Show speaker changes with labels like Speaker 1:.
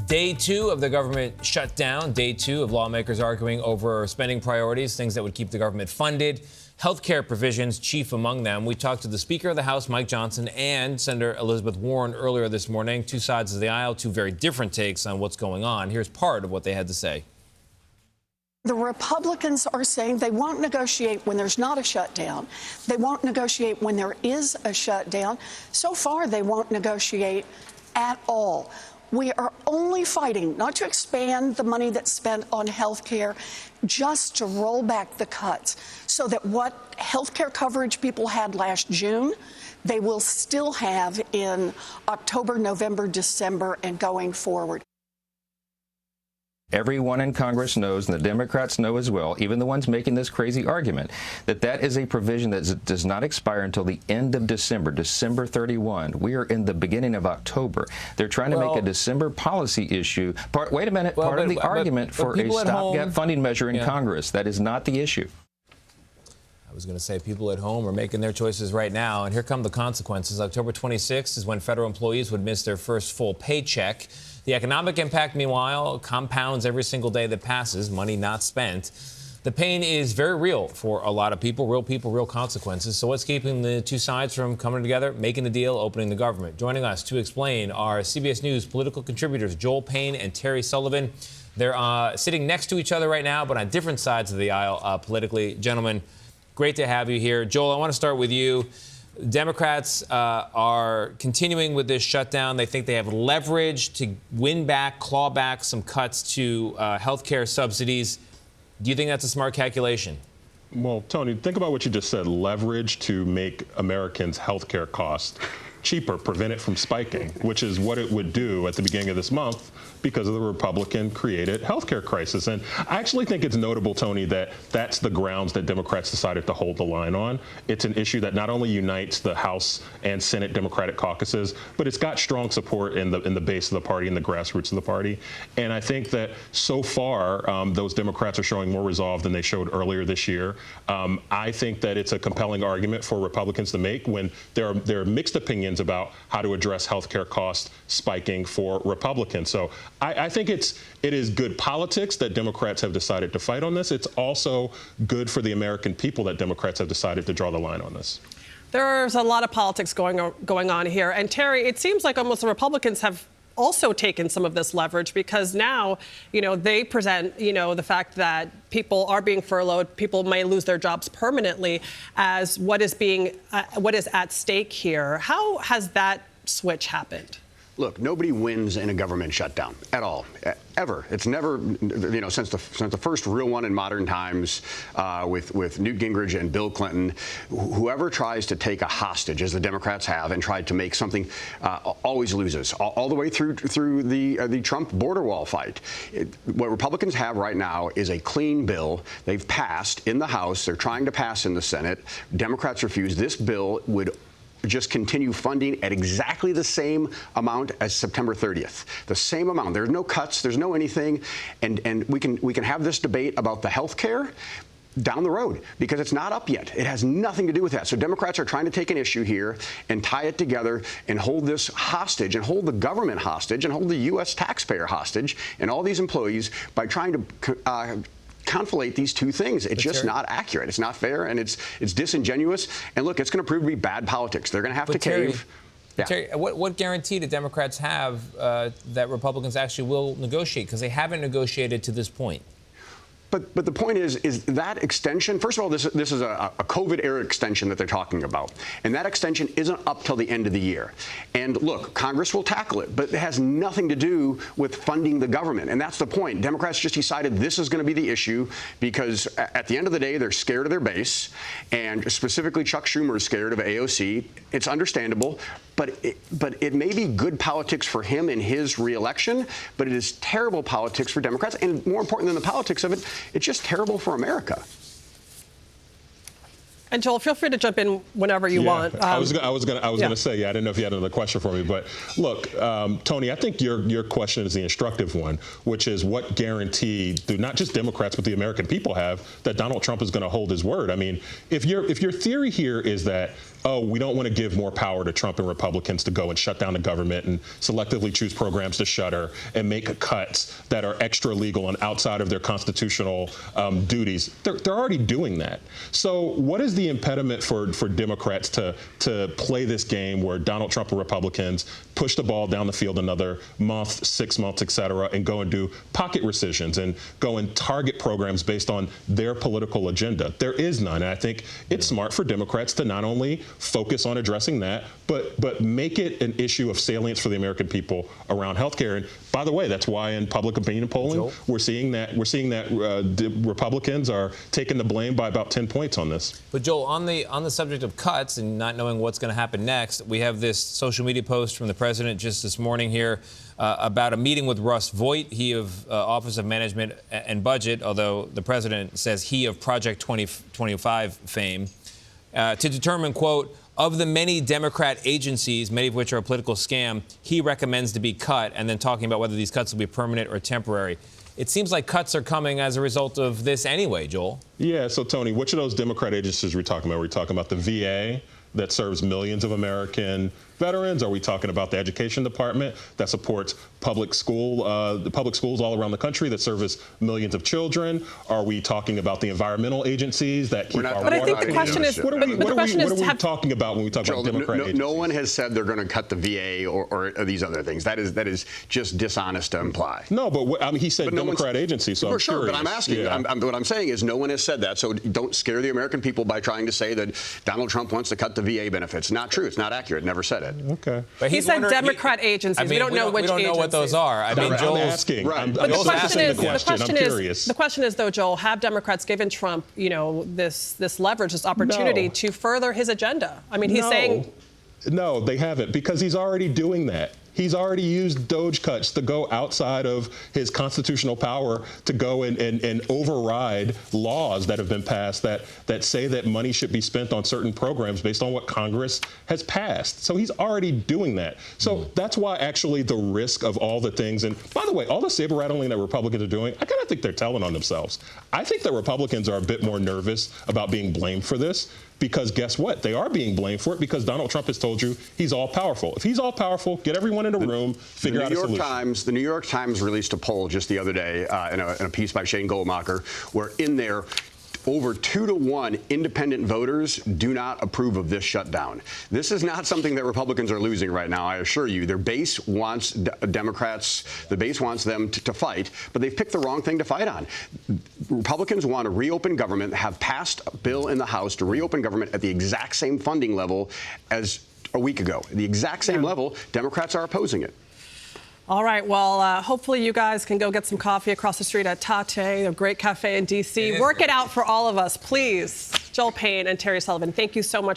Speaker 1: Day two of the government shutdown. Day two of lawmakers arguing over spending priorities, things that would keep the government funded. Healthcare provisions, chief among them. We talked to the Speaker of the House, Mike Johnson, and Senator Elizabeth Warren earlier this morning. Two sides of the aisle, two very different takes on what's going on. Here's part of what they had to say.
Speaker 2: The Republicans are saying they won't negotiate when there's not a shutdown. They won't negotiate when there is a shutdown. So far, they won't negotiate at all. We are only fighting not to expand the money that's spent on health care, just to roll back the cuts so that what health care coverage people had last June, they will still have in October, November, December, and going forward.
Speaker 3: Everyone in Congress knows, and the Democrats know as well, even the ones making this crazy argument, that that is a provision that does not expire until the end of December, December 31. We are in the beginning of October. They're trying to make a December policy issue. Part of the argument for a stopgap funding measure in Congress. That is not the issue.
Speaker 1: I was going to say people at home are making their choices right now, and here come the consequences. October 26th is when federal employees would miss their first full paycheck. The economic impact, meanwhile, compounds every single day that passes, money not spent. The pain is very real for a lot of people, real consequences. So what's keeping the two sides from coming together, making a deal, opening the government? Joining us to explain are CBS News political contributors Joel Payne and Terry Sullivan. They're sitting next to each other right now, but on different sides of the aisle politically. Gentlemen, great to have you here. Joel, I want to start with you. Democrats are continuing with this shutdown. They think they have leverage to win back, claw back some cuts to health care subsidies. Do you think that's a smart calculation?
Speaker 4: Well, Tony, think about what you just said, leverage to make Americans' health care costs cheaper, prevent it from spiking, which is what it would do at the beginning of this month because of the Republican-created healthcare crisis. And I actually think it's notable, Tony, that that's the grounds that Democrats decided to hold the line on. It's an issue that not only unites the House and Senate Democratic caucuses, but it's got strong support in the base of the party and the grassroots of the party. And I think that so far, those Democrats are showing more resolve than they showed earlier this year. I think that it's a compelling argument for Republicans to make when there are mixed opinions about how to address healthcare costs spiking for Republicans. So I think it is good politics that Democrats have decided to fight on this. It's also good for the American people that Democrats have decided to draw the line on this.
Speaker 5: There's a lot of politics going on here. And Terry, it seems like almost the Republicans have also taken some of this leverage because now, they present, the fact that people are being furloughed, people may lose their jobs permanently as what is at stake here. How has that switch happened?
Speaker 6: Look, nobody wins in a government shutdown at all, ever. It's never, since the first real one in modern times with Newt Gingrich and Bill Clinton, whoever tries to take a hostage, as the Democrats have, and tried to make something always loses, all the way through the Trump border wall fight. What Republicans have right now is a clean bill. They've passed in the House. They're trying to pass in the Senate. Democrats refuse. This bill would just continue funding at exactly the same amount as September 30th. The same amount. There's no cuts. There's no anything. And we can have this debate about the health care down the road because it's not up yet. It has nothing to do with that. So Democrats are trying to take an issue here and tie it together and hold this hostage and hold the government hostage and hold the U.S. taxpayer hostage and all these employees by trying to conflate these two things. It's just not accurate. It's not fair, and it's disingenuous. And look, it's going to prove to be bad politics. They're going to have to cave.
Speaker 1: Terry, what guarantee do Democrats have that Republicans actually will negotiate? Because they haven't negotiated to this point.
Speaker 6: But the point is that extension, first of all, this is a COVID-era extension that they're talking about. And that extension isn't up till the end of the year. And look, Congress will tackle it, but it has nothing to do with funding the government. And that's the point. Democrats just decided this is going to be the issue because at the end of the day, they're scared of their base. And specifically, Chuck Schumer is scared of AOC. It's understandable. But it may be good politics for him in his reelection, but it is terrible politics for Democrats. And more important than the politics of it, it's just terrible for America.
Speaker 5: And Joel, feel free to jump in whenever you want.
Speaker 4: I was going to say, I didn't know if you had another question for me, but look, Tony, I think your question is the instructive one, which is what guarantee do not just Democrats but the American people have that Donald Trump is going to hold his word? I mean, if your theory here is that oh, we don't want to give more power to Trump and Republicans to go and shut down the government and selectively choose programs to shutter and make cuts that are extra legal and outside of their constitutional duties. They're already doing that. So what is the impediment for Democrats to play this game where Donald Trump and Republicans push the ball down the field another month, 6 months, et cetera, and go and do pocket rescissions and go and target programs based on their political agenda? There is none. And I think it's smart for Democrats to not only focus on addressing that, but make it an issue of salience for the American people around health care. And by the way, that's why in public opinion polling, we're seeing that Republicans are taking the blame by about 10 points on this.
Speaker 1: But Joel, on the subject of cuts and not knowing what's going to happen next, we have this social media post from the president just this morning here about a meeting with Russ Voigt, he of Office of Management and Budget, although the president says he of Project 2025 fame, to determine, quote, of the many Democrat agencies, many of which are a political scam, he recommends to be cut, and then talking about whether these cuts will be permanent or temporary. It seems like cuts are coming as a result of this anyway, Joel.
Speaker 4: Yeah, so Tony, which of those Democrat agencies are we talking about? Are we talking about the VA that serves millions of American veterans? Are we talking about the education department that supports public schools all around the country that service millions of children? Are we talking about the environmental agencies that keep our water?
Speaker 5: But I think the question is,
Speaker 4: what are we talking about when we talk about Democrat agencies?
Speaker 6: No one has said they're going to cut the VA or these other things. That is just dishonest to imply.
Speaker 4: No, but I mean, he said Democrat agencies, so I'm
Speaker 6: sure,
Speaker 4: curious.
Speaker 6: but I'm asking.
Speaker 4: Yeah.
Speaker 6: What I'm saying is no one has said that, so don't scare the American people by trying to say that Donald Trump wants to cut the VA benefits. Not true. It's not accurate. Never said it.
Speaker 4: Okay.
Speaker 1: But
Speaker 5: he said Democrat agencies.
Speaker 1: I mean,
Speaker 5: we don't know which agencies.
Speaker 1: We don't know what those are. I mean,
Speaker 4: I'm asking.
Speaker 6: Right.
Speaker 4: But
Speaker 5: the
Speaker 4: question
Speaker 5: is, though, Joel, have Democrats given Trump, this leverage, this opportunity to further his agenda? I mean, he's saying.
Speaker 4: No, they haven't, because he's already doing that. He's already used Doge cuts to go outside of his constitutional power to go and override laws that have been passed that say that money should be spent on certain programs based on what Congress has passed. So he's already doing that. So that's why actually the risk of all the things, and by the way, all the saber rattling that Republicans are doing, I kind of think they're telling on themselves. I think that Republicans are a bit more nervous about being blamed for this. Because guess what? They are being blamed for it because Donald Trump has told you he's all powerful. If he's all powerful, get everyone in a room, figure out a solution.
Speaker 6: The New York Times released a poll just the other day in a piece by Shane Goldmacher, where in there, over 2-to-1 independent voters do not approve of this shutdown. This is not something that Republicans are losing right now, I assure you. Their base wants Democrats, the base wants them to fight, but they've picked the wrong thing to fight on. Republicans want to reopen government, have passed a bill in the House to reopen government at the exact same funding level as a week ago. The exact same level. Democrats are opposing it.
Speaker 5: All right, well, hopefully you guys can go get some coffee across the street at Tate, a great cafe in D.C. Work it out for all of us, please. Joel Payne and Terry Sullivan, thank you so much.